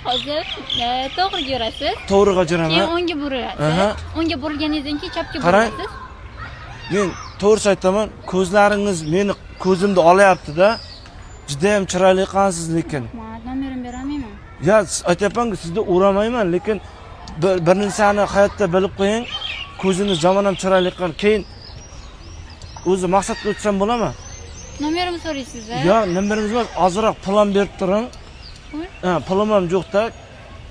Hozir to'g'riga yurasiz. To'g'riga yuraman. Keyin o'ngga burilasiz. O'ngga burilganingizdan keyin chapga Qarang. burilasiz. Men to'g'ri aytaman, ko'zlaringiz meni ko'zimni olayapti-da. Juda ham chiroyli ekansiz lekin. Nomerim beramayman. Ya aytayapman-ku, sizni uramayman, lekin bir narsani hayotda bilib qo'ying. Ko'zingiz jomon ham chiroyli ekan. Keyin o'zi maqsadga o'tsam bo'ladimi? Nomerimni so'raysiz a? Yo, nomerimiz emas, ozroq pulim berib turing. Ha, pulim ham yo'q-da.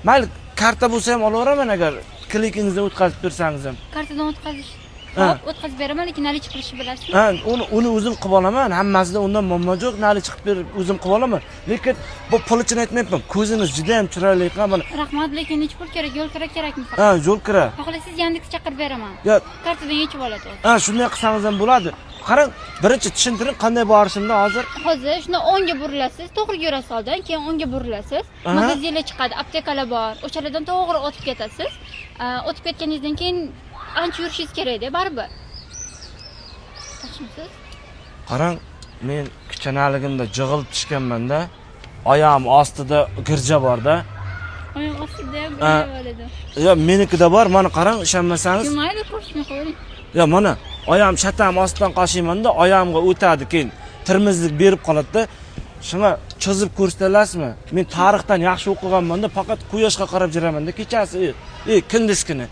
Mayli, karta bo'lsa ham olaveraman agar klikingizni o'tkazib bersangiz ham. Kartadan o'tkazish. Hop, o'tkazib beraman, lekin nali chiqarishni bilasiz. Ha, uni o'zim qilib olaman. Hammasida undan muammo yo'q. Nali chiqib berib o'zim qilib olaman. Lekin bu pul uchun aytmayapman. Ko'zingiz juda ham chiroyli ekan. Mana Rahmat, lekin nech pul kerak? Yo'l kira kerakmi? ha, yo'l kira. Xohlasangiz Yandex chaqirib beraman. Yo, Kartadan yechib oladi. ha, shunday qilsangiz ham bo'ladi. Qarang, birinchi tushuntiring qanday borishimni hozir. Hozir shuni o'ngga burilasiz, to'g'riga yurasiz oldin, keyin o'ngga burilasiz. Magazinlar chiqadi, aptekalar bor. O'shalardan to'g'ri o'tib ketasiz. O'tib ketganingizdan keyin ancha yurishingiz kerak-da, baribir. Tushunsiz? Qarang, men kichkinaligimda jig'ilib tushganman-da. Oyog'im ostida girja bor-da. Oyoq ostida ham bo'ladi. Yo, menikida bor. Mana qarang, ishonmasangiz. Mayli, ko'rishmay qo'ying. Ya mana oyog'im shatam ostidan qashiyman-da, oyog'imga o'tadi, keyin tirmizlik berib qoladi-da. Shunga chizib ko'rsatasizmi? Men tarixdan yaxshi o'qiganman-da, faqat quyoshga qarab yuraman-da. Kechasi, kunduskini.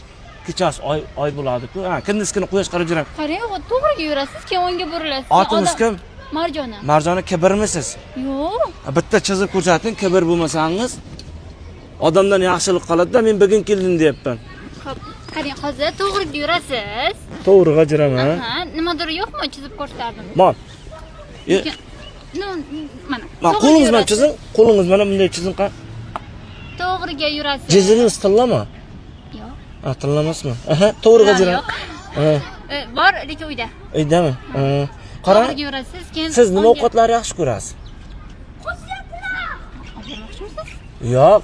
Kechasi oy bo'ladi-ku. Ha, kunduskini quyosh qarab yuraman. Qarang, to'g'riga yurasiz, keyin o'ngga burilasiz. Otingiz kim? Marjona. Marjona kibirmisiz? Yo'q. Bitta chizib ko'rsating, kibir bo'lmasangiz. Odamdan yaxshilik qiladi-da, men bugun keldim deyapman. Xo'p, qarang, hozir to'g'riga yurasiz. To'g'riga yuraman. Ha, nimadir yo'qmi? Chizib ko'rsatdim. Mon. Mana. Qo'lingiz bilan chizing. Qo'lingiz bilan bunday chizing. To'g'riga yurasiz. Jizingiz tillami? Yo'q. Ha, tillamasmi? Aha, to'g'riga yuraman. Ha. Bor, lekin uyda. Uydami? Qarang. To'g'riga yurasiz, keyin Siz nima ovqatlar yaxshi ko'rasiz? Yo'q,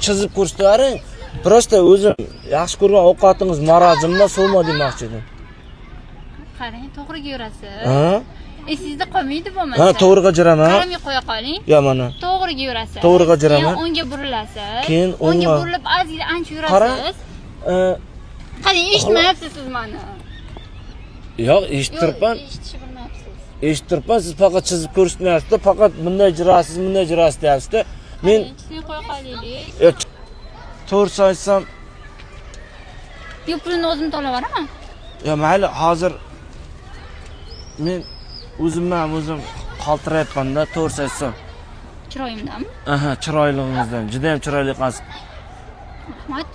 chizib ko'rsataring. Prosta o'zim yaxshi ko'rgan ovqatingiz marojimmi, suvmi demoqchi edim. Qarang, to'g'riga yurasiz. Ha? Esingizda qolmaydi bo'lmasa. Ha, to'g'riga yuraman. Qaramay qo'ya qoling. Ya mana. To'g'riga yurasiz. To'g'riga yuraman. Keyin o'ngga burilasiz. Keyin o'ngga o'ngga burilib, ozgina ancha Qarang. yurasiz. Qarang, eshitmayapsiz siz meni. Yo'q, eshittiribman. Eshitishni bilmayapsiz. Eshittiribman, siz faqat chizib ko'rsatmayapsiz-da, faqat bunday jirasiz, bunday jirasiz deyapsiz-da. Men Eshitmay qo'ya qolaylik. to'g'ri aytsam, Yo, pulni o'zim to'layveraman. ya mayli, hozir men o'zim qaltirayapman-da, to'g'ri aytsam. Chiroyimdanmi? Aha, chiroylig'ingizdan. Juda ham chiroyli ekansiz. Rahmat.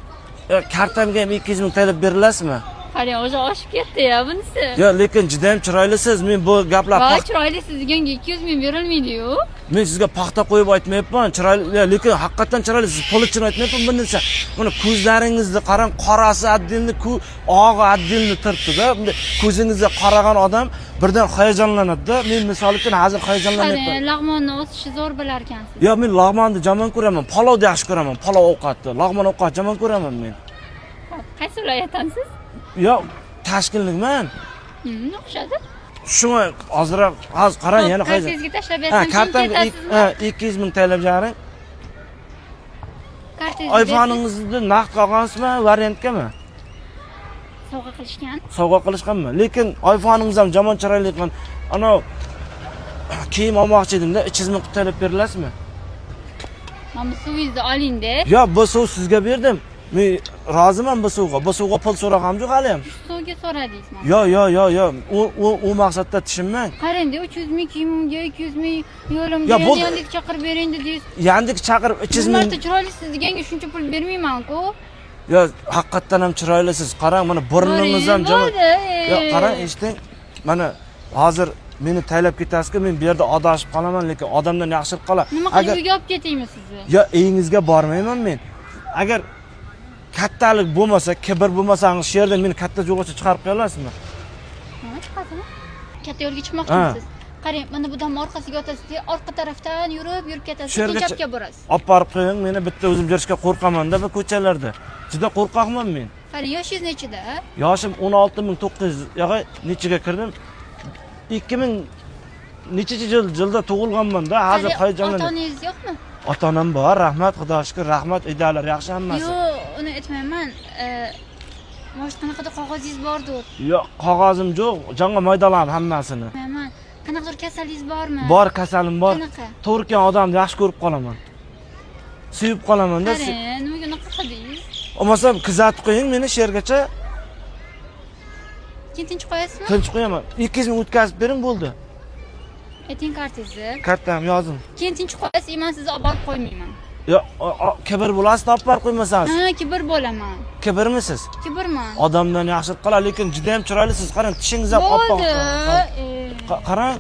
Kartamga ham 200 ming to'lab berilasizmi? Qarang, o'zi oshib ketdi-ya bunisi. Yo, lekin juda ham chiroylisiz. Men bu gaplar Voy, chiroyli sizga 200 ming berilmaydi-yu. Men sizga paxta qo'yib aytmayapman. Chiroyli, lekin haqiqatan chiroyli. Siz pul uchun aytmayapman bu narsa. Mana ko'zlaringizni qarang, qorasi addilni, og'i addilni turibdi-da. Ko'zingizga qaragan odam birdan hayajonlanadi-da. Men misol uchun hozir hayajonlanyapman. Qarang, lag'monni o'sishi zo'r bilar ekansiz. Yo, men lag'monni jamon ko'raman. Palovni yaxshi ko'raman. Palov ovqatni, lag'mon ovqat jamon ko'raman men. Qaysi viloyatdansiz? Yo, Toshkentlikman. O'xshadi. Shunga hozir qarang, yana qaysi? Kartangizga tashlab Ha, bersam, kartamga 200 ming to'lab jaring. Kartangizga iPhone'ingizni naqd qolgansizmi, variantgami? sovg'a qilishgan. Sovg'a qilishganmi? Lekin iPhone'ingiz ham jamon chiroyli ekan. Ana kiyim olmoqchi edimda, 300 ming to'lab berilasizmi? Mana bu suvingizni oling-da. Yo, bu suv sizga berdim. Men roziman bu suvga. Bu suvga pul so'rag'am yo'q hali ham. Suvga so'radingiz mana. Yo. U maqsadda tushunmang. Qarang-da, 300 ming kiyimimga 200 ming yo'limga Ya, bu- Yandex chaqirib bering deysiz. Yandex chaqirib 300 ming. Marta chiroyli siz deganga shuncha pul bermayman-ku. Yo, haqiqatan ham chiroylisiz. Qarang, mana burningiz ham jamon. Yo, qarang, eshiting. Mana hozir meni taylab ketasiz-ku, men bu yerda adashib qolaman, lekin odamdan yaxshilik qala. Nima qilib uyga olib ketaymi sizni? Yo, uyingizga bormayman men. Agar kattalik bo'lmasa, kibr bo'lmasangiz, shu yerda meni katta jo'g'acha chiqarib qo'ya olasizmi? Ha, chiqasizmi? Katta yo'lga chiqmoqchimisiz? Qarang, mana bu dam orqasiga o'tasiz, orqa tarafdan yurib ketasiz, keyin chapga borasiz. Olib borib qo'ying, meni bitta o'zim yurishga qo'rqaman-da bu ko'chalarda. Juda qo'rqoqman men. Qarang, yoshingiz nechida? Yoshim 16.900. Yo'q, nechiga kirdim? 2000 necha yilda tug'ilganman-da, hozir hayajonlandim. Ota-onangiz yo'qmi? Ota-onam bor, rahmat, Xudoga shukr, rahmat, uydagilar yaxshi hammasi. Yo'q, uni aytmayman. Mosh qanaqadir qog'ozingiz bordir. Yo'q, qog'ozim yo'q, jonga maydalam hammasini. Aytmayman. Qanaqadir kasalligingiz bormi? Bor, kasalim bor. Qanaqa? To'g'rikan odamni yaxshi ko'rib qolaman. Suyib qolaman-da. Nimaga unaqa qildingiz? Olmasam kuzatib qo'ying meni shergacha. Keyin tinch qo'yasizmi? Tinch qo'yaman. 200 ming o'tkazib bering bo'ldi. Ayting kartangizni. Kartam yozing. Keyin tinch qo'yasiz, men sizni olib borib qo'ymayman. Yo'q, kibr bo'lasiz, olib borib qo'ymasangiz. Ha, kibr bo'laman. Kibrmisiz? Kibrman. Odamdan yaxshi qiladi, lekin juda ham chiroylisiz. Qarang, tishingiz ham oppoq. Bo'ldi. Qarang,